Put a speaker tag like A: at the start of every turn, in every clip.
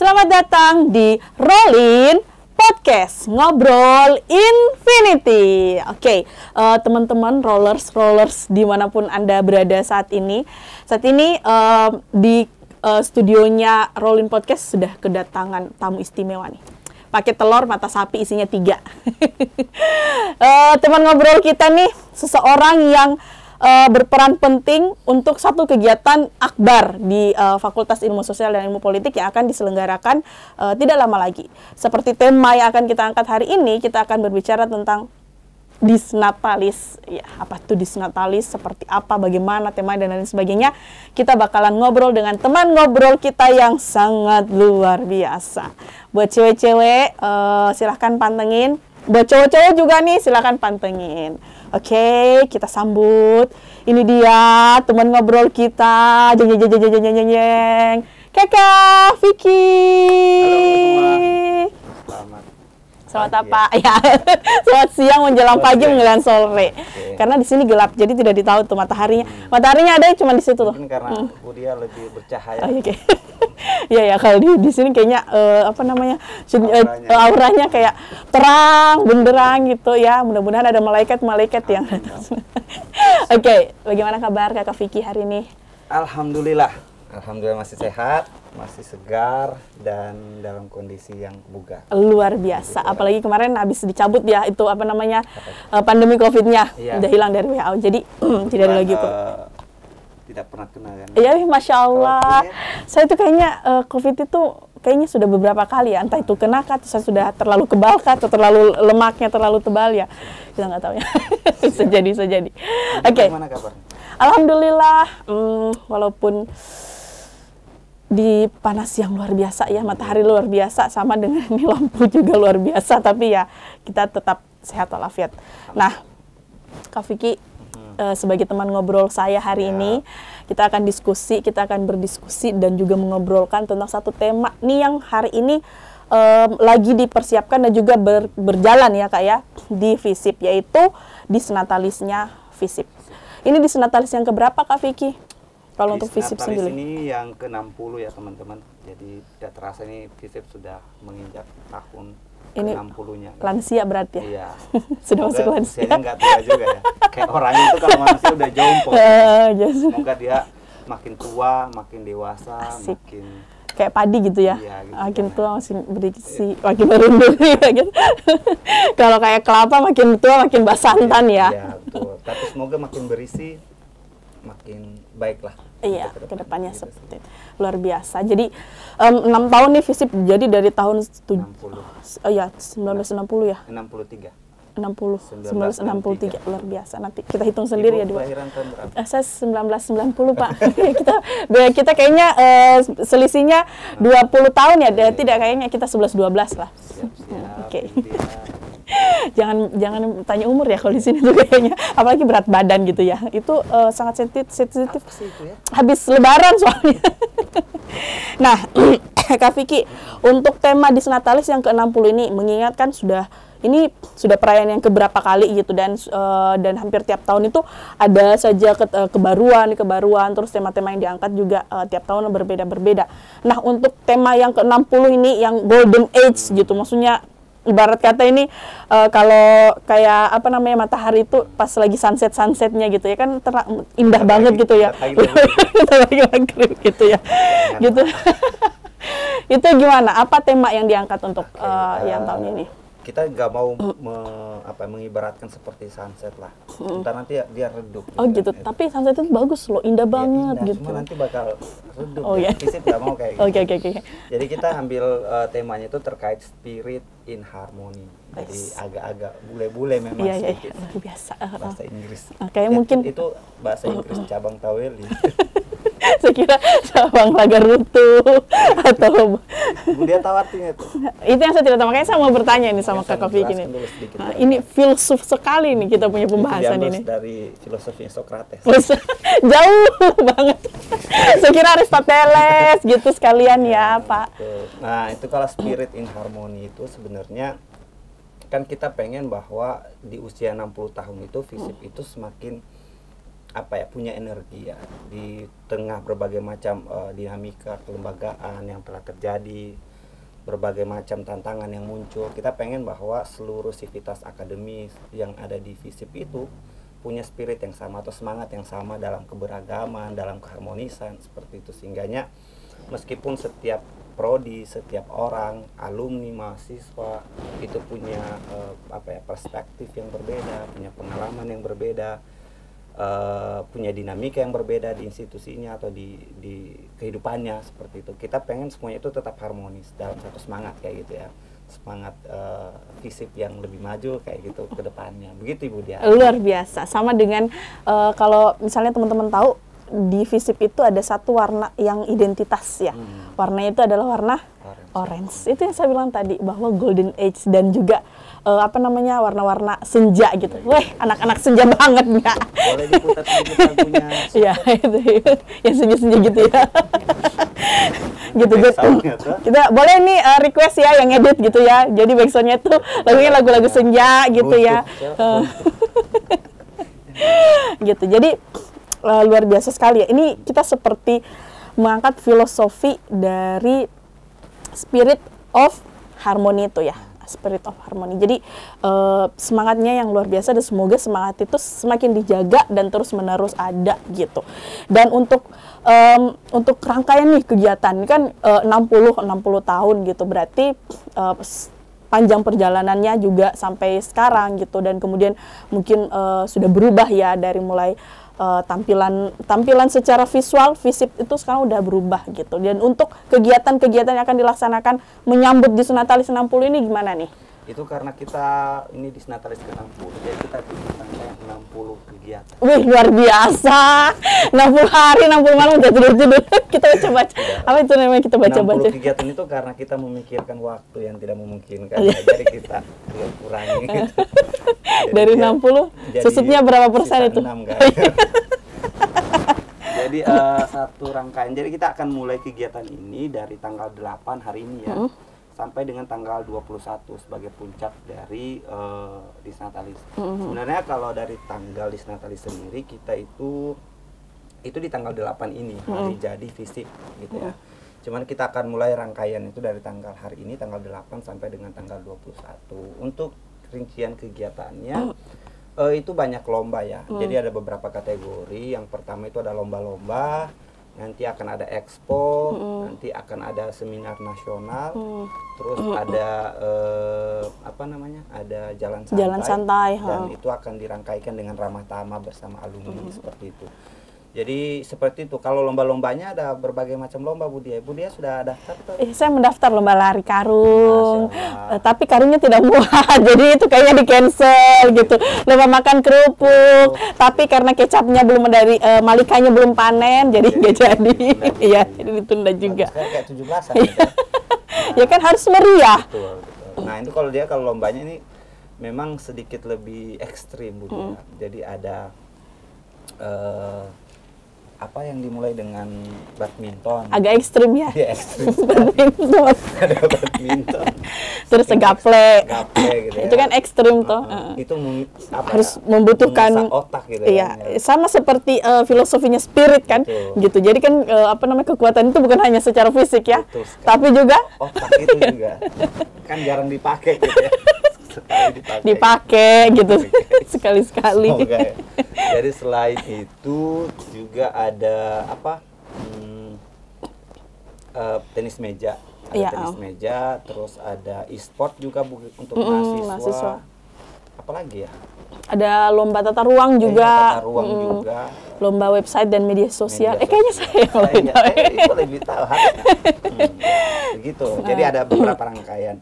A: Selamat datang di Rollin Podcast Ngobrol Infinity. Oke, teman-teman rollers dimanapun Anda berada saat ini. Di studionya Rollin Podcast sudah kedatangan tamu istimewa nih. Pakai telur mata sapi isinya 3. Teman ngobrol kita nih seseorang yang berperan penting untuk satu kegiatan akbar di Fakultas Ilmu Sosial dan Ilmu Politik yang akan diselenggarakan tidak lama lagi. Seperti tema yang akan kita angkat hari ini, kita akan berbicara tentang Disnatalis. Ya, apa itu Disnatalis, seperti apa, bagaimana tema dan lain sebagainya. Kita bakalan ngobrol dengan teman ngobrol kita yang sangat luar biasa. Buat cewek-cewek, silahkan pantengin. Buat cowok-cowok juga nih, silahkan pantengin. Oke, kita sambut. Ini dia teman ngobrol kita. Jeng. Kakak Vicky.
B: Halo semua.
A: Selamat apa? Ya. Selamat siang menjelang pagi menjelang sore. Okay. Karena di sini gelap, jadi tidak ditahu tuh mataharinya. Mataharinya ada cuma di situ tuh.
B: Mungkin karena dia lebih bercahaya.
A: Oh, okay. Ya kalau di sini kayaknya auranya kayak terang benderang gitu ya. Mudah-mudahan ada malaikat yang Oke, bagaimana kabar Kakak Vicky hari ini?
B: Alhamdulillah masih sehat, masih segar dan dalam kondisi yang bugar.
A: Luar biasa. Apalagi kemarin habis dicabut ya itu pandemi Covid-nya.
B: Iya.
A: Udah hilang dari WHO. Jadi tidak ada lagi tuh.
B: Tidak pernah kena kan?
A: Iya, Masya Allah. Saya tuh kayaknya Covid itu kayaknya sudah beberapa kali ya. Entah itu kena kah, saya sudah terlalu kebal kah, atau terlalu lemaknya terlalu tebal ya. Kita nggak tahu ya. Bisa jadi. Oke.
B: Gimana kabar?
A: Alhamdulillah. Walaupun di panas yang luar biasa ya, matahari luar biasa, sama dengan ini lampu juga luar biasa, tapi ya kita tetap sehat walafiat. Nah, Kak Vicky, sebagai teman ngobrol saya hari ini, kita akan berdiskusi dan juga mengobrolkan tentang satu tema nih yang hari ini lagi dipersiapkan dan juga berjalan ya Kak ya, di FISIP, yaitu Disnatalisnya FISIP. Ini Disnatalis yang keberapa Kak Vicky? Kalau untuk FISIP sendiri?
B: Ini yang ke-60 ya teman-teman. Jadi tidak terasa ini FISIP sudah menginjak tahun
A: ini
B: ke-60-nya.
A: Lansia berarti ya?
B: Iya.
A: Sudah masuk lansia.
B: Usianya nggak tua juga ya. Kayak orang itu kalau manusia udah jompo. Semoga dia makin tua, makin dewasa,
A: asik.
B: Makin
A: kayak padi gitu ya,
B: iya, gitu
A: makin tua masih berisi, makin merunduk ya gitu. Kalau kayak kelapa makin tua makin basantan ya.
B: Iya betul. Tapi semoga makin berisi, makin baiklah.
A: Iya, kedepannya gitu, seperti itu. Luar biasa. Jadi 6 tahun nih FISIP, jadi dari tahun
B: 60.
A: Oh ya, 1960 ya? 1963, luar biasa. Nanti kita hitung sendiri. Ibu ya.
B: Kelahiran tahun berapa?
A: Saya 1990 Pak. kita kayaknya selisihnya 20 tahun ya, tidak kayaknya kita 11-12 lah. Oke. Jangan tanya umur ya kalau di sini tuh kayaknya, apalagi berat badan gitu ya. Itu sangat sensitif.
B: Ya?
A: Habis lebaran soalnya. Nah, Kak Vicky, untuk tema Disnatalis yang ke-60 ini mengingatkan ini sudah perayaan yang keberapa kali gitu, dan hampir tiap tahun itu ada saja kebaruan, terus tema-tema yang diangkat juga tiap tahun berbeda-berbeda. Nah, untuk tema yang ke-60 ini yang Golden Age gitu, maksudnya ibarat kata ini kalau kayak matahari itu pas lagi sunsetnya gitu ya kan, indah banget gitu ya. Lagi maghrib gitu ya. Gitu. Itu gimana? Apa tema yang diangkat untuk yang tahun ini?
B: Kita nggak mau mengibaratkan seperti sunset lah. Entar nanti dia redup.
A: Oh gitu.
B: Kan?
A: Tapi sunset itu bagus loh, indah banget
B: indah,
A: gitu.
B: Cuma nanti bakal redup.
A: Oh iya.
B: FISIP nggak mau kayak gitu.
A: Oke.
B: Jadi kita ambil temanya itu terkait spirit in harmony. Jadi agak-agak bule-bule memang.
A: Iya, luar biasa.
B: Bahasa Inggris.
A: Kayak mungkin
B: itu bahasa Inggris cabang Taweli.
A: Saya kira cabang Laga Rutu atau
B: Budia Tawartinya itu.
A: Itu yang saya tidak tahu, makanya saya mau bertanya ini sama Kakak Vicky ini. Ini filsuf sekali nih kita punya pembahasan ini.
B: Dari filosofi Socrates.
A: Jauh banget. Saya kira Aristoteles gitu sekalian ya, Pak.
B: Nah, itu kalau spirit in harmony itu sebenarnya kan kita pengen bahwa di usia 60 tahun itu FISIP itu semakin punya energi ya di tengah berbagai macam dinamika kelembagaan yang telah terjadi berbagai macam tantangan yang muncul. Kita pengen bahwa seluruh sivitas akademis yang ada di FISIP itu punya spirit yang sama atau semangat yang sama dalam keberagaman, dalam keharmonisan seperti itu, sehingganya meskipun setiap prodi, setiap orang, alumni, mahasiswa itu punya perspektif yang berbeda, punya pengalaman yang berbeda, punya dinamika yang berbeda di institusinya atau di kehidupannya seperti itu. Kita pengen semuanya itu tetap harmonis dalam satu semangat kayak gitu ya, semangat FISIP yang lebih maju kayak gitu ke depannya. Begitu Ibu Dia.
A: Luar biasa. Sama dengan kalau misalnya teman-teman tahu di FISIP itu ada satu warna yang identitas ya. Warnanya itu adalah warna orange. Itu yang saya bilang tadi bahwa golden age dan juga warna-warna senja gitu. Weh, anak-anak senja banget nggak?
B: Boleh diputar sedikit lagunya.
A: Iya, itu yang senja-senja gitu ya. Gitu. Kita boleh nih request ya yang edit gitu ya. Jadi backsoundnya tuh lagunya lagu-lagu senja gitu ya. Gitu. Jadi luar biasa sekali ya. Ini kita seperti mengangkat filosofi dari spirit of harmony itu ya. Spirit of harmony. Jadi semangatnya yang luar biasa dan semoga semangat itu semakin dijaga dan terus-menerus ada gitu. Dan untuk rangkaian nih kegiatan kan 60 tahun gitu. Berarti panjang perjalanannya juga sampai sekarang gitu, dan kemudian mungkin sudah berubah ya dari mulai tampilan secara visual FISIP itu sekarang udah berubah gitu. Dan untuk kegiatan-kegiatan yang akan dilaksanakan menyambut Disnatalis 60 ini gimana nih?
B: Itu karena kita ini Disnatalis ke-60, jadi kita bikin rangkaian 60 kegiatan.
A: Wih, luar biasa. 60 hari, 60 malam udah tidur-tidur. Kita baca-baca. Apa itu namanya kita baca-baca?
B: 60 kegiatan itu karena kita memikirkan waktu yang tidak memungkinkan. Jadi kita kurangi gitu.
A: Dari 60, susutnya berapa persen itu?
B: 6, kan? Jadi satu rangkaian. Jadi kita akan mulai kegiatan ini dari tanggal 8 hari ini ya. Sampai dengan tanggal 21 sebagai puncak dari Disnatalis. Sebenarnya kalau dari tanggal Disnatalis sendiri kita itu di tanggal 8 ini hari jadi FISIP gitu ya. Cuman kita akan mulai rangkaian itu dari tanggal hari ini tanggal 8 sampai dengan tanggal 21. Untuk rincian kegiatannya itu banyak lomba ya. Jadi ada beberapa kategori. Yang pertama itu ada lomba-lomba, nanti akan ada expo, nanti akan ada seminar nasional, terus ada ada jalan santai, dan itu akan dirangkaikan dengan ramah tamah bersama alumni seperti itu. Jadi seperti itu. Kalau lomba-lombanya ada berbagai macam lomba, Bu Dia. Bu Dia sudah daftar tuh?
A: Saya mendaftar lomba lari karung, tapi karungnya tidak muat, jadi itu kayaknya di cancel gitu. Lomba makan kerupuk, tapi karena kecapnya belum dari malikanya belum panen, jadi nggak jadi. Iya, jadi ditunda juga.
B: Kayak 17-an.
A: Ya kan harus meriah.
B: Betul. Nah itu kalau lombanya ini memang sedikit lebih ekstrim, Bu Dia. Jadi ada yang dimulai dengan badminton. Agak ekstrim ya? Iya, ekstrim.
A: Badminton.
B: Ada badminton.
A: Terus gaple
B: gitu ya.
A: Itu kan ekstrim tuh.
B: Itu
A: harus membutuhkan
B: otak gitu
A: ya. Sama seperti filosofinya spirit kan.
B: Betul.
A: Gitu. Jadi kan kekuatan itu bukan hanya secara fisik ya.
B: Betul,
A: tapi juga
B: otak itu juga. Kan jarang dipakai gitu ya.
A: Dipakai gitu sekali-sekali.
B: Ya. Jadi selain itu juga ada tenis meja, tenis meja, terus ada e-sport juga untuk mahasiswa. Apalagi ya? Ada
A: lomba tata ruang juga.
B: Juga.
A: Lomba website dan media sosial. Kayaknya saya
B: itu lebih tahu. Begitu. Jadi ada beberapa rangkaian.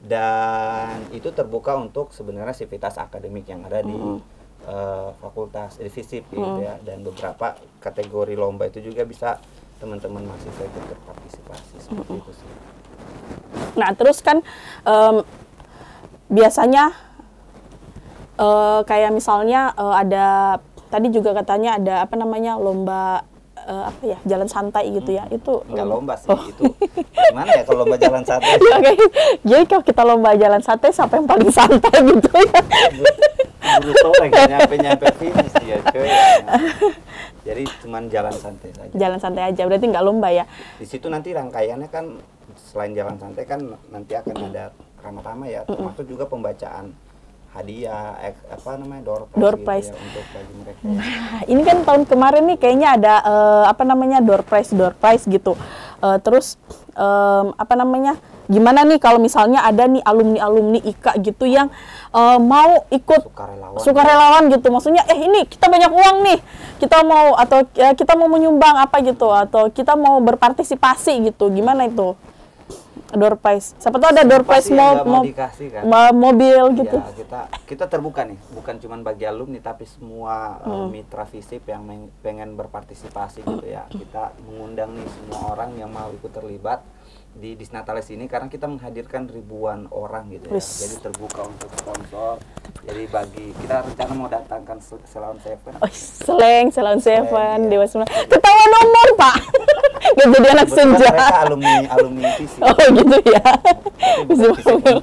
B: Dan itu terbuka untuk sebenarnya sivitas akademik yang ada di fakultas FISIP gitu ya. Dan beberapa kategori lomba itu juga bisa teman-teman mahasiswa ikut berpartisipasi seperti itu sih.
A: Nah terus kan biasanya kayak misalnya ada tadi juga katanya ada lomba jalan santai gitu ya. Itu
B: enggak lomba sih itu. Gimana ya kalau lomba jalan santai?
A: Jadi kalau kita lomba jalan santai siapa yang paling santai gitu ya.
B: Buru sore nyampe finish ya, coy. Jadi cuman jalan santai saja.
A: Jalan santai aja, berarti nggak lomba ya?
B: Di situ nanti rangkaiannya kan selain jalan santai kan nanti akan ada rama-rama ya, termasuk juga pembacaan hadiah, door prize gitu ya, untuk bagi mereka.
A: Nah, ini kan tahun kemarin nih kayaknya ada door prize gitu. Terus gimana nih kalau misalnya ada nih alumni IKA gitu yang mau ikut sukarelawan gitu. Maksudnya ini kita banyak uang nih. Kita mau menyumbang apa gitu, atau kita mau berpartisipasi gitu. Gimana itu? Door prize. Siapa tahu ada door prize mobil gitu.
B: Ya, kita terbuka nih, bukan cuma bagi alumni tapi semua mitra FISIP yang pengen berpartisipasi gitu ya. Kita mengundang nih semua orang yang mau ikut terlibat di Disnatalis ini karena kita menghadirkan ribuan orang gitu ya. Jadi terbuka untuk sponsor. Jadi kita rencana mau datangkan Selawan Seven.
A: Selawan Seven, Dewa Sembilan. Ketawa nomor, Pak. Gak jadi anak senja.
B: Mereka alumni FISIP.
A: Oh gitu ya. Bisa
B: gitu ya.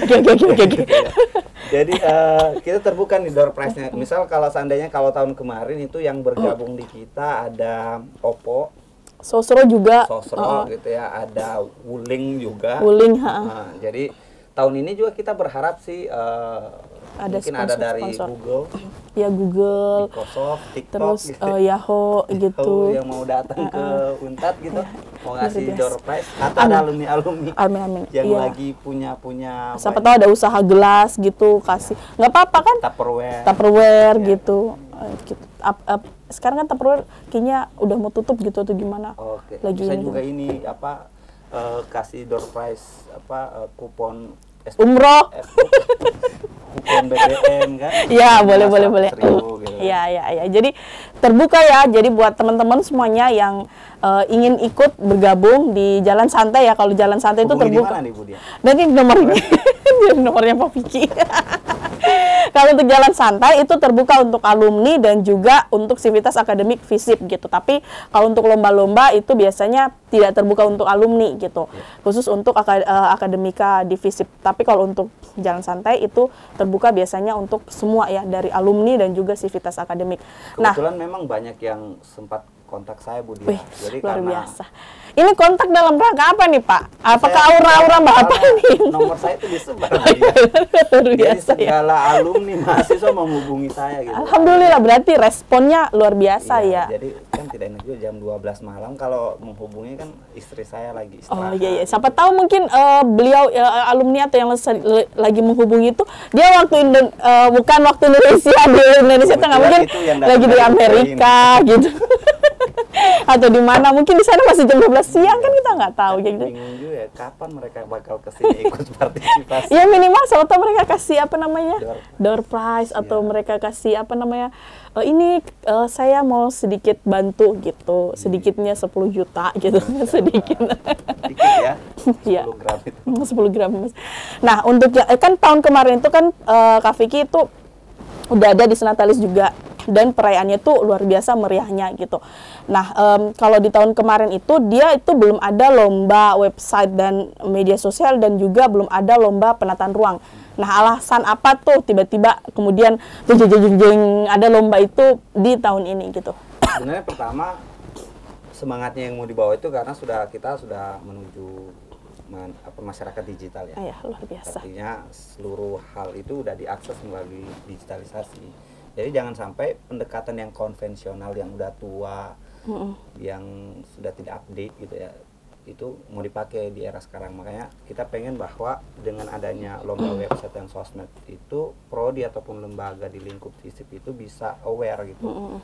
B: Oke. Jadi kita terbuka nih door prize-nya. Misal kalau seandainya tahun kemarin itu yang bergabung di kita ada Oppo,
A: Sosro juga,
B: gitu ya, ada Wuling juga. Jadi tahun ini juga kita berharap sih mungkin ada dari Google,
A: ya Google,
B: Microsoft, TikTok,
A: terus
B: gitu.
A: Yahoo gitu,
B: yang mau datang ke Unpad gitu, mau ngasih door prize atau ada alumni yang lagi punya
A: siapa tahu ada usaha gelas gitu, kasih nggak apa-apa kan, Tupperware gitu. Sekarang kan Tupperware kayaknya udah mau tutup gitu atau gimana?
B: Oke. Bisa juga ini kasih door prize kupon
A: umroh.
B: Kupon BBM kan?
A: Ya, boleh.
B: Gitu.
A: Ya. Jadi terbuka ya. Jadi buat teman-teman semuanya yang ingin ikut bergabung di Jalan Santai ya. Kalau Jalan Santai itu terbuka.
B: Di mana nih, Bu Dia?
A: Nanti nomornya Pak Vicky. Kalau untuk Jalan Santai itu terbuka untuk alumni dan juga untuk sivitas akademik FISIP gitu. Tapi kalau untuk lomba-lomba itu biasanya tidak terbuka untuk alumni gitu. Khusus untuk akademika di FISIP. Tapi kalau untuk Jalan Santai itu terbuka biasanya untuk semua ya, dari alumni dan juga sivitas akademik.
B: Kebetulan memang banyak yang sempat kontak saya, Bu Dia. Jadi
A: luar biasa. Ini kontak dalam rangka apa nih, Pak? Apakah aura-aura Bapak ini?
B: Nomor saya itu disebar.
A: Luar biasa.
B: Jadi segala alumni mahasiswa menghubungi saya gitu.
A: Alhamdulillah, berarti responnya luar biasa ya.
B: Jadi kan tidak enak juga jam 12 malam kalau menghubungi kan istri saya lagi istirahat.
A: Oh iya. Siapa tahu mungkin beliau alumni atau yang lagi menghubungi itu dia bukan waktu Indonesia, di Indonesia Tengah, mungkin lagi di Amerika gitu. Atau di mana, mungkin di sana masih jam 12 siang kan, kita nggak tahu gitu.
B: Bingung juga ya, kapan mereka bakal kesini ikut partisipasi.
A: Ya minimal atau mereka kasih door prize atau mereka kasih ini saya mau sedikit bantu gitu, sedikitnya 10 juta gitu. Sedikit
B: ya. 10 gram itu.
A: 10 gram. Nah, untuk kan tahun kemarin itu kan Kak Vicky itu udah ada di Disnatalis juga, dan perayaannya tuh luar biasa meriahnya gitu. Nah, kalau di tahun kemarin itu dia itu belum ada lomba website dan media sosial, dan juga belum ada lomba penataan ruang. Nah, alasan apa tuh tiba-tiba kemudian ada lomba itu di tahun ini gitu?
B: Sebenarnya pertama semangatnya yang mau dibawa itu karena kita sudah menuju masyarakat digital ya.
A: Luar biasa.
B: Artinya seluruh hal itu udah diakses melalui digitalisasi. Jadi jangan sampai pendekatan yang konvensional yang udah tua, yang sudah tidak update gitu ya, itu mau dipakai di era sekarang. Makanya kita pengen bahwa dengan adanya lomba website dan sosmed itu, prodi ataupun lembaga di lingkup FISIP itu bisa aware gitu.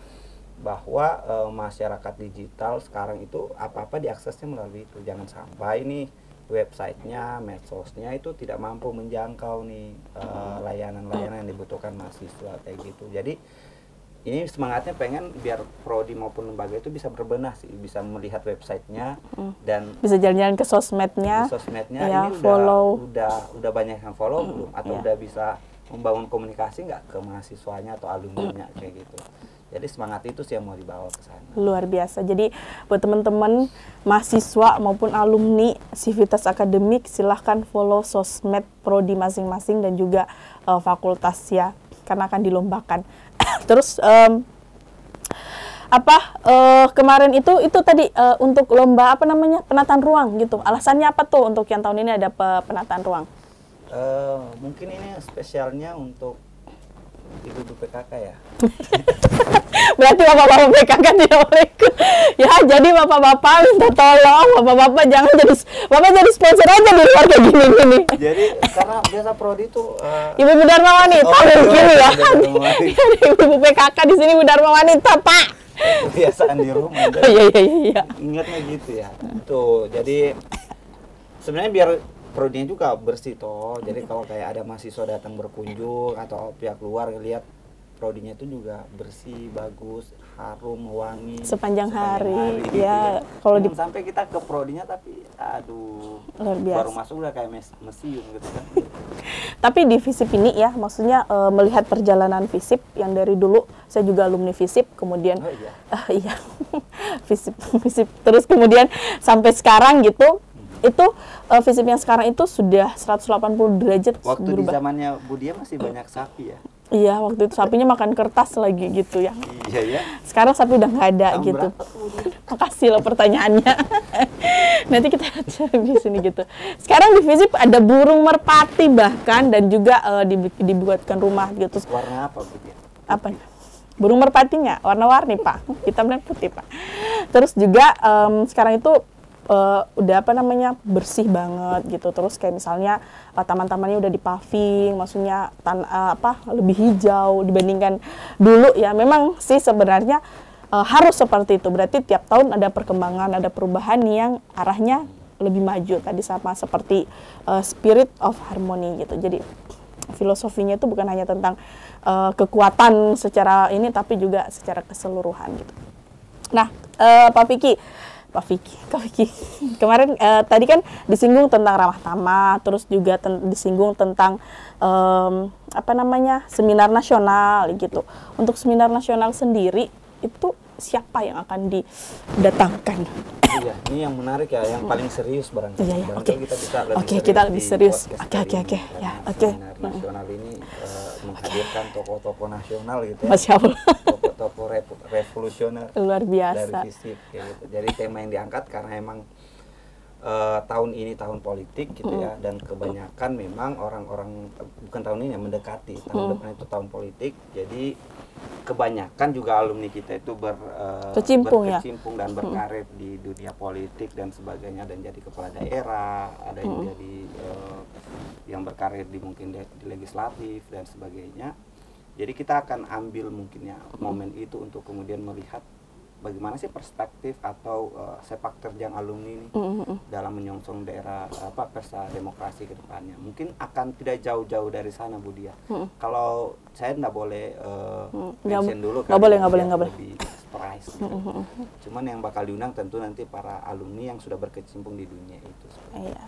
B: Bahwa masyarakat digital sekarang itu apa-apa diaksesnya melalui itu. Jangan sampai nih websitenya, medsosnya itu tidak mampu menjangkau nih layanan-layanan yang dibutuhkan mahasiswa kayak gitu. Jadi ini semangatnya pengen biar prodi maupun lembaga itu bisa berbenah sih, bisa melihat websitenya dan
A: bisa jalan-jalan ke sosmednya.
B: Ya, ini udah banyak yang follow belum, atau udah bisa membangun komunikasi nggak ke mahasiswanya atau alumninya kayak gitu. Jadi semangat itu sih yang mau dibawa ke sana.
A: Luar biasa. Jadi buat teman-teman mahasiswa maupun alumni Civitas Akademik, silahkan follow sosmed prodi masing-masing dan juga fakultas ya, karena akan dilombakan. Terus kemarin itu tadi untuk lomba apa namanya, penataan ruang gitu. Alasannya apa tuh untuk yang tahun ini ada penataan ruang?
B: Mungkin ini spesialnya untuk ibu-ibu PKK ya.
A: Berarti bapak-bapak PKK tidak boleh ikut. Ya, jadi bapak-bapak minta tolong, bapak-bapak jangan jadi sponsor aja di luar kayak gini-gini.
B: Jadi karena biasa prodi itu
A: Ibu Dharma Wanita mungkin ya. Ibu PKK di sini Bu Dharma Wanita, Pak.
B: Kebiasaan di rumah.
A: Iya.
B: Ingatnya gitu ya. Tuh, jadi sebenarnya biar prodinya juga bersih toh. Jadi kalau kayak ada mahasiswa datang berkunjung atau pihak luar lihat prodinya itu juga bersih, bagus, harum, wangi
A: sepanjang hari
B: gitu
A: ya. Kalau
B: sampai kita ke prodinya tapi aduh,
A: luar biasa.
B: Baru masuk udah kayak museum gitu kan.
A: Tapi di FISIP ini ya, maksudnya melihat perjalanan FISIP yang dari dulu, saya juga alumni FISIP, kemudian iya FISIP terus kemudian sampai sekarang gitu. Itu FISIP yang sekarang itu sudah 180 derajat
B: waktu
A: berubah.
B: Di zamannya Budia masih banyak sapi ya?
A: Iya, waktu itu sapinya makan kertas lagi gitu ya.
B: Iya ya.
A: Sekarang sapi udah nggak ada gitu. Makasih loh pertanyaannya. Nanti kita cari di sini gitu. Sekarang di FISIP ada burung merpati bahkan, dan juga dibuatkan rumah gitu.
B: Warna apa Budia?
A: Apa? Burung merpatinya warna-warni Pak, hitam dan putih Pak. Terus juga sekarang itu udah apa namanya, bersih banget gitu. Terus kayak misalnya taman-tamannya udah dipaving, maksudnya lebih hijau dibandingkan dulu ya. Memang sih sebenarnya harus seperti itu. Berarti tiap tahun ada perkembangan, ada perubahan yang arahnya lebih maju. Tadi sama seperti spirit of harmony gitu. Jadi filosofinya itu bukan hanya tentang kekuatan secara ini, tapi juga secara keseluruhan gitu. Nah, Pak Vicky, kemarin tadi kan disinggung tentang ramah tamah, terus juga disinggung tentang seminar nasional gitu. Untuk seminar nasional sendiri itu siapa yang akan didatangkan?
B: Iya, ini yang menarik ya, yang paling serius barangkali.
A: Iya,
B: oke.
A: Kita lebih serius. Oke.
B: Seminar nasional ini menghadirkan tokoh-tokoh nasional gitu ya.
A: Masya Allah.
B: Tokoh revolusioner
A: Luar biasa
B: dari FISIP gitu. Jadi tema yang diangkat karena emang tahun ini tahun politik gitu ya, dan kebanyakan memang orang-orang bukan tahun ini ya, mendekati tahun depan itu tahun politik. Jadi kebanyakan juga alumni kita itu berkecimpung dan berkarir di dunia politik dan sebagainya, dan jadi kepala daerah, ada yang jadi yang berkarir mungkin di legislatif dan sebagainya. Jadi kita akan ambil mungkin ya momen itu untuk kemudian melihat bagaimana sih perspektif atau sepak terjang alumni ini dalam menyongsong daerah pesta demokrasi ke depannya. Mungkin akan tidak jauh-jauh dari sana Budia. Kalau saya nggak boleh mention dulu,
A: nggak boleh
B: lebih surprise gitu. Cuman yang bakal diundang tentu nanti para alumni yang sudah berkecimpung di dunia itu.
A: Iya.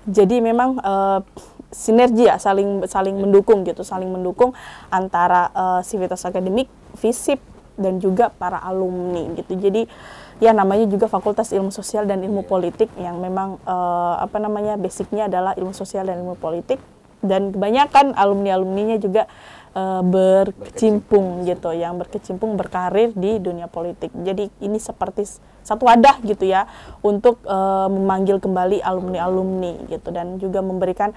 A: Jadi memang sinergi ya, saling mendukung gitu, saling mendukung antara Civitas Akademik, FISIP, dan juga para alumni gitu. Jadi ya namanya juga Fakultas Ilmu Sosial dan Ilmu Politik yang memang basicnya adalah ilmu sosial dan ilmu politik, dan kebanyakan alumni-alumninya juga berkecimpung gitu, yang berkecimpung berkarir di dunia politik. Jadi ini seperti satu wadah gitu ya untuk memanggil kembali alumni-alumni gitu, dan juga memberikan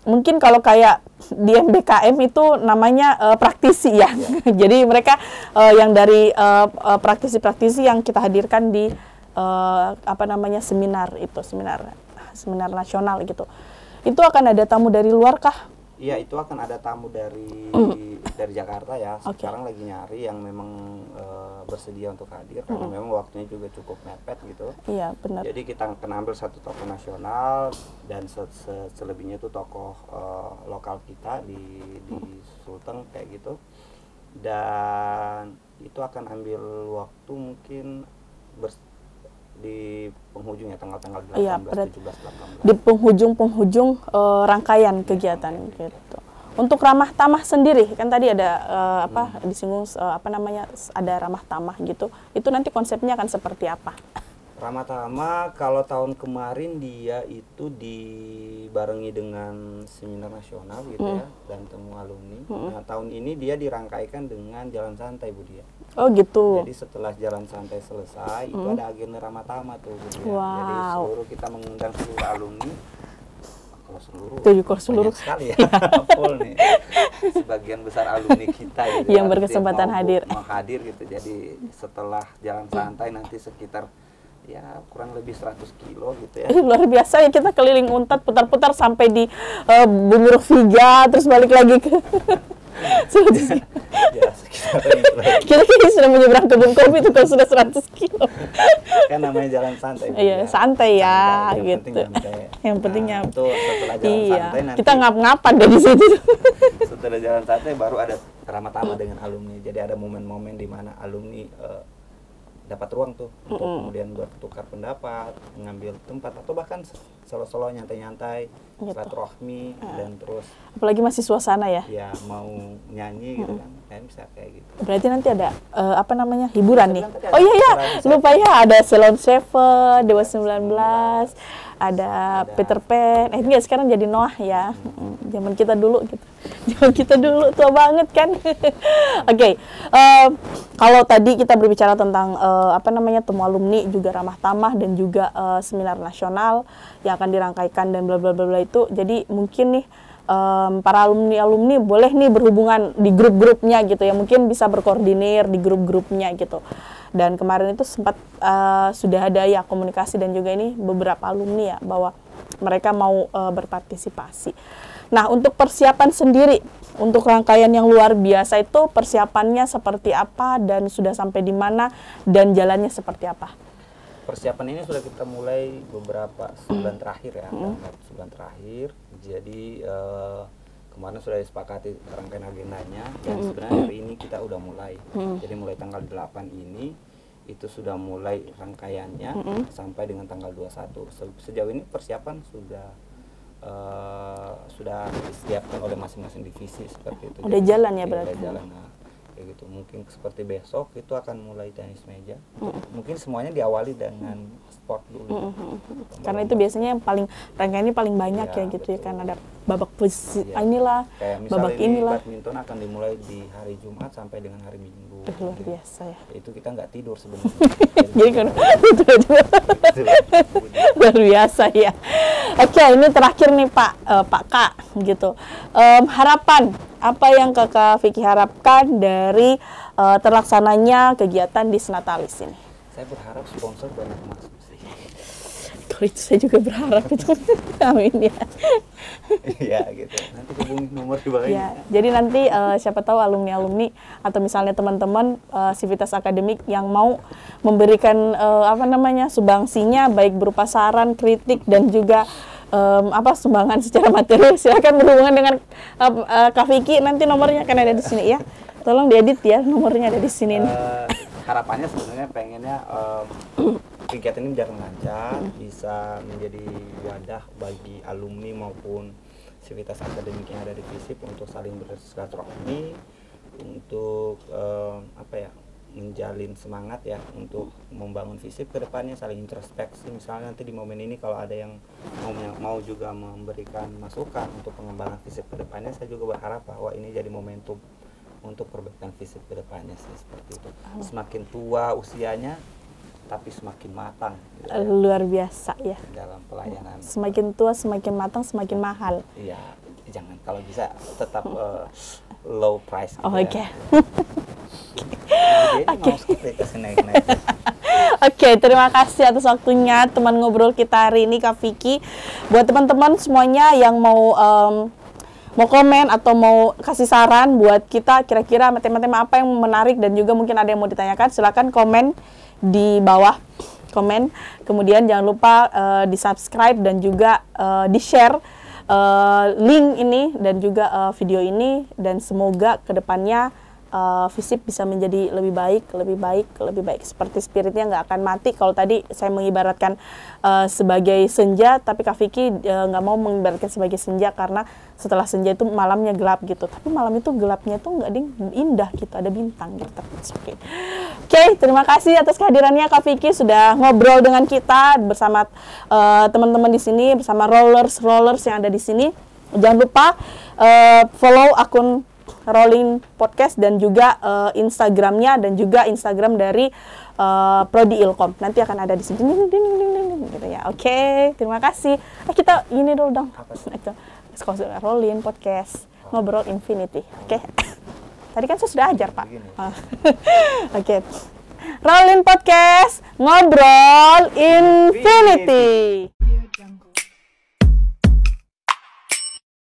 A: mungkin kalau kayak di MBKM itu namanya praktisi ya. Jadi mereka yang dari praktisi-praktisi yang kita hadirkan di seminar nasional gitu. Itu akan ada tamu dari luar kah?
B: Iya, itu akan ada tamu dari Jakarta ya. Sekarang lagi nyari yang memang bersedia untuk hadir karena memang waktunya juga cukup mepet gitu.
A: Iya, benar.
B: Jadi kita akan ambil satu tokoh nasional dan selebihnya itu tokoh lokal kita di Sulteng kayak gitu. Dan itu akan ambil waktu mungkin di penghujung ya, tanggal 18, 17, 18.
A: Di penghujung rangkaian kegiatan gitu. Untuk ramah tamah sendiri, kan tadi ada disinggung ada ramah tamah gitu. Itu nanti konsepnya akan seperti apa?
B: Ramah tamah kalau tahun kemarin dia itu dibarengi dengan seminar nasional gitu ya, dan temu alumni. Nah, tahun ini dia dirangkaikan dengan jalan santai, Bu Dia.
A: Oh gitu.
B: Jadi setelah jalan santai selesai, itu ada agenda ramah tamah tuh, Bu Dia. Jadi kita mengundang seluruh alumni. Kalau seluruh sekali ya, full nih. Sebagian besar alumni kita gitu,
A: yang berkesempatan hadir
B: gitu. Jadi setelah jalan santai nanti sekitar ya kurang lebih 100 kilo gitu ya.
A: Luar biasa ya, kita keliling Untat putar-putar sampai di Bumuruk Viga, terus balik lagi ke
B: ya sekitar itu.
A: Kita sudah menyeberang kebun kopi itu kalau sudah 100 kilo.
B: Kan namanya jalan santai.
A: Iya, santai ya,
B: santai,
A: gitu. Yang pentingnya
B: itu setelah jalan santai nanti
A: kita ngap-ngapan dari situ.
B: Setelah jalan santai baru ada ramah tamah dengan alumni. Jadi ada momen-momen di mana alumni dapat ruang tuh untuk kemudian bertukar pendapat, mengambil tempat, atau bahkan solo-solo nyantai-nyantai, silaturahmi, dan terus
A: apalagi masih suasana ya.
B: Ya mau nyanyi gitu kan, kayak bisa kayak gitu.
A: Berarti nanti ada hiburan nih. Oh iya, lupa ya, ada Salon Seven, Dewa 19, ada Peter Pan. Enggak, sekarang jadi Noah ya. Zaman kita dulu gitu. Zaman kita dulu tua banget kan. Oke. Kalau tadi kita berbicara tentang temu alumni, juga ramah tamah, dan juga seminar nasional yang akan dirangkaikan dan bla bla bla itu. Jadi mungkin nih para alumni boleh nih berhubungan di grup-grupnya gitu ya, mungkin bisa berkoordinir di grup-grupnya gitu. Dan kemarin itu sempat sudah ada ya komunikasi dan juga ini beberapa alumni ya bahwa mereka mau berpartisipasi. Nah, untuk persiapan sendiri untuk rangkaian yang luar biasa itu persiapannya seperti apa dan sudah sampai di mana dan jalannya seperti apa?
B: Persiapan ini sudah kita mulai beberapa bulan terakhir ya, sebulan terakhir. Jadi kemarin sudah disepakati rangkaian agendanya, dan sebenarnya hari ini kita udah mulai. Jadi mulai tanggal 8 ini itu sudah mulai rangkaiannya sampai dengan tanggal 21. Sejauh ini persiapan sudah disiapkan oleh masing-masing divisi seperti itu.
A: Udah jalan ya berarti.
B: Udah jalan. Kayak gitu. Mungkin seperti besok itu akan mulai tenis meja. Mungkin semuanya diawali dengan sport dulu.
A: Karena itu biasanya yang paling rangkaiannya paling banyak ya gitu ya, kan ada babak inilah, babak inilah.
B: Badminton akan dimulai di hari Jumat sampai dengan hari Minggu.
A: Luar biasa ya.
B: Itu kita nggak tidur sebenarnya.
A: Jadi kan luar biasa ya. Oke, ini terakhir nih Pak Kak gitu. Harapan apa yang Kakak Vicky harapkan dari terlaksananya kegiatan di Senatalis ini?
B: Saya berharap sponsor banyak masuk sih.
A: Kalau itu saya juga berharap itu. Amin ya.
B: Iya gitu. Nanti hubungi nomor di bawah
A: ya, ini. Jadi nanti siapa tahu alumni atau misalnya teman-teman Civitas Akademik yang mau memberikan sumbangsinya baik berupa saran, kritik, dan juga sumbangan secara material, silakan berhubungan dengan Kak Vicky. Nanti nomornya akan ada di sini ya. Tolong diedit ya, nomornya ada di sini.
B: Harapannya sebenarnya pengennya kegiatan ini berjalan lancar, bisa menjadi wadah bagi alumni maupun Civitas Akademik yang ada di FISIP untuk saling bersilaturahmi, untuk menjalin semangat ya untuk membangun FISIP ke depannya, saling introspeksi. Misalnya nanti di momen ini kalau ada yang mau juga memberikan masukan untuk pengembangan FISIP ke depannya, saya juga berharap bahwa ini jadi momentum untuk perbaikan FISIP ke depannya sih, seperti itu. Semakin tua usianya tapi semakin matang gitu ya.
A: Luar biasa ya
B: dalam pelayanan.
A: Semakin tua semakin matang semakin mahal.
B: Iya, jangan, kalau bisa tetap low price gitu.
A: Oke.
B: Oke,
A: terima kasih atas waktunya teman ngobrol kita hari ini Kak Vicky. Buat teman-teman semuanya yang mau komen atau mau kasih saran buat kita, kira-kira tema-tema apa yang menarik dan juga mungkin ada yang mau ditanyakan, silakan komen di bawah komen. Kemudian jangan lupa di subscribe dan juga di share link ini dan juga video ini, dan semoga kedepannya FISIP bisa menjadi lebih baik. Seperti spiritnya nggak akan mati. Kalau tadi saya mengibaratkan sebagai senja, tapi Kak Vicky nggak mau mengibaratkan sebagai senja karena setelah senja itu malamnya gelap gitu. Tapi malam itu gelapnya tuh nggak indah gitu, ada bintang gitu. Oke, terima kasih atas kehadirannya Kak Vicky sudah ngobrol dengan kita bersama teman-teman di sini, bersama rollers yang ada di sini. Jangan lupa follow akun Rolling Podcast dan juga Instagramnya dan juga Instagram dari Prodi Ilkom. Nanti akan ada di sini gitu ya. Oke, terima kasih. Kita ini dulu dong. Itu Rolling Podcast ngobrol infinity. Oke. Tadi kan saya sudah ajar, Pak. Oke. Rolling Podcast ngobrol infinity.